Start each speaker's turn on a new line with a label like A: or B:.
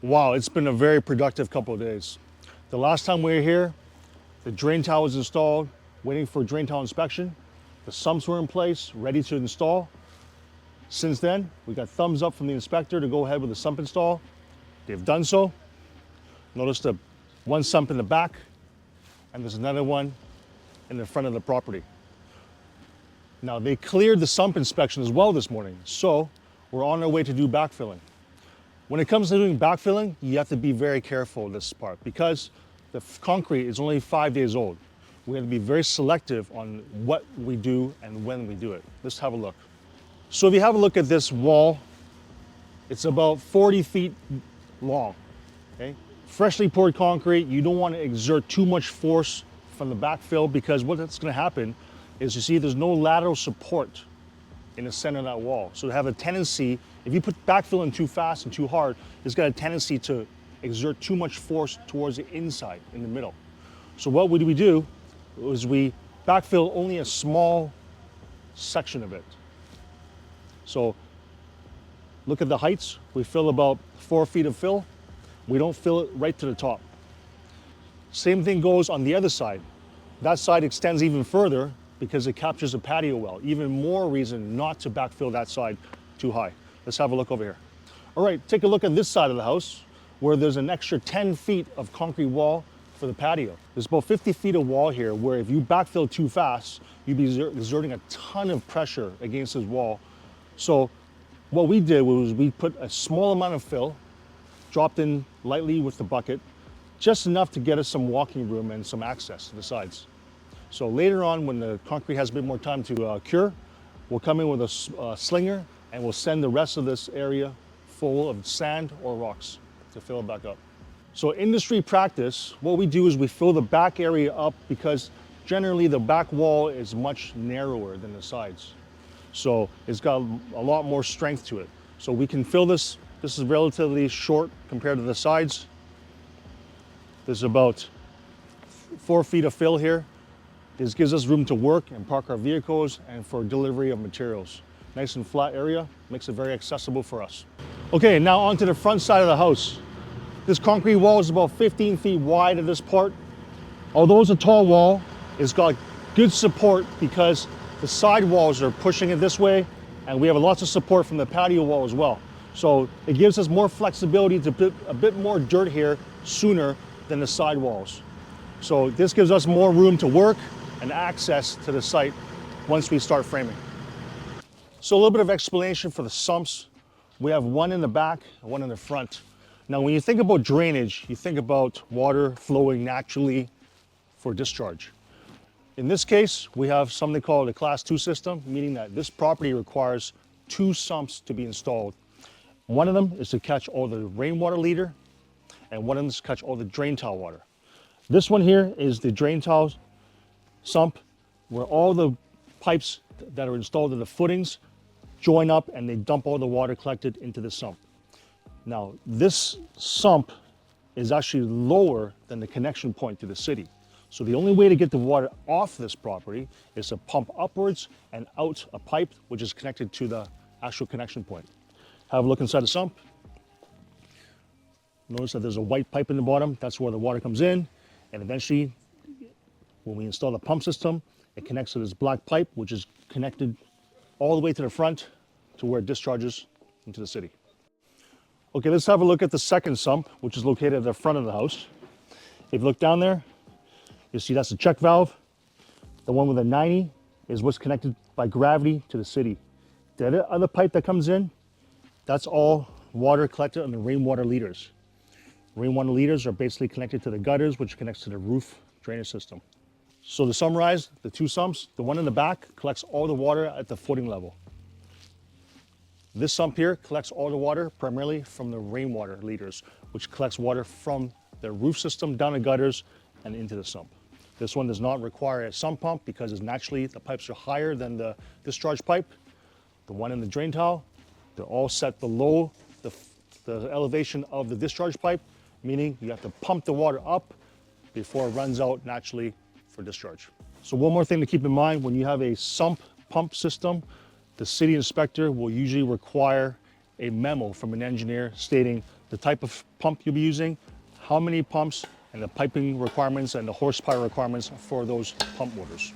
A: Wow, it's been a very productive couple of days. The last time we were here, the drain tile was installed, waiting for drain tile inspection. The sumps were in place, ready to install. Since then, we got thumbs up from the inspector to go ahead with the sump install. They've done so. Notice the one sump in the back, and there's another one in the front of the property. Now, they cleared the sump inspection as well this morning, so we're on our way to do backfilling. When it comes to doing backfilling, you have to be very careful with this part because the concrete is only 5 days old. We have to be very selective on what we do and when we do it. Let's have a look. So if you have a look at this wall, it's about 40 feet long, okay? Freshly poured concrete, you don't want to exert too much force from the backfill because what's going to happen is you see there's no lateral support in the center of that wall. So to have a tendency, if you put backfill in too fast and too hard, it's got a tendency to exert too much force towards the inside, in the middle. So what would we do is we backfill only a small section of it. So look at the heights. We fill about 4 feet of fill. We don't fill it right to the top. Same thing goes on the other side. That side extends even further because it captures a patio well. Even more reason not to backfill that side too high. Let's have a look over here. All right, take a look at this side of the house where there's an extra 10 feet of concrete wall for the patio. There's about 50 feet of wall here where if you backfill too fast, you'd be exerting a ton of pressure against this wall. So what we did was we put a small amount of fill, dropped in lightly with the bucket, just enough to get us some walking room and some access to the sides. So later on, when the concrete has a bit more time to cure, we'll come in with a slinger and we'll send the rest of this area full of sand or rocks to fill it back up. So industry practice, what we do is we fill the back area up because generally the back wall is much narrower than the sides. So it's got a lot more strength to it. So we can fill this. This is relatively short compared to the sides. There's about 4 feet of fill here. This gives us room to work and park our vehicles and for delivery of materials. Nice and flat area, makes it very accessible for us. Okay, now onto the front side of the house. This concrete wall is about 15 feet wide at this part. Although it's a tall wall, it's got good support because the side walls are pushing it this way and we have lots of support from the patio wall as well. So it gives us more flexibility to put a bit more dirt here sooner than the side walls. So this gives us more room to work and access to the site once we start framing. So a little bit of explanation for the sumps. We have one in the back and one in the front. Now when you think about drainage, you think about water flowing naturally for discharge. In this case, we have something called a Class 2 system, meaning that this property requires 2 sumps to be installed. One of them is to catch all the rainwater leader, and one of them is to catch all the drain tile water. This one here is the drain tile sump, where all the pipes that are installed in the footings join up and they dump all the water collected into the sump. Now, this sump is actually lower than the connection point to the city. So the only way to get the water off this property is to pump upwards and out a pipe which is connected to the actual connection point. Have a look inside the sump. Notice that there's a white pipe in the bottom. That's where the water comes in. And eventually, when we install the pump system, it connects to this black pipe, which is connected all the way to the front to where it discharges into the city. Okay, let's have a look at the second sump, which is located at the front of the house. If you look down there, you see that's the check valve. The one with the 90 is what's connected by gravity to the city. The other pipe that comes in, that's all water collected on the rainwater leaders. Rainwater leaders are basically connected to the gutters, which connects to the roof drainage system. So to summarize, the 2 sumps, the one in the back collects all the water at the footing level. This sump here collects all the water primarily from the rainwater leaders, which collects water from the roof system down the gutters and into the sump. This one does not require a sump pump because naturally the pipes are higher than the discharge pipe. The one in the drain tile, they're all set below the elevation of the discharge pipe, meaning you have to pump the water up before it runs out naturally for discharge. So one more thing to keep in mind, when you have a sump pump system, the city inspector will usually require a memo from an engineer stating the type of pump you'll be using, how many pumps, and the piping requirements and the horsepower requirements for those pump motors.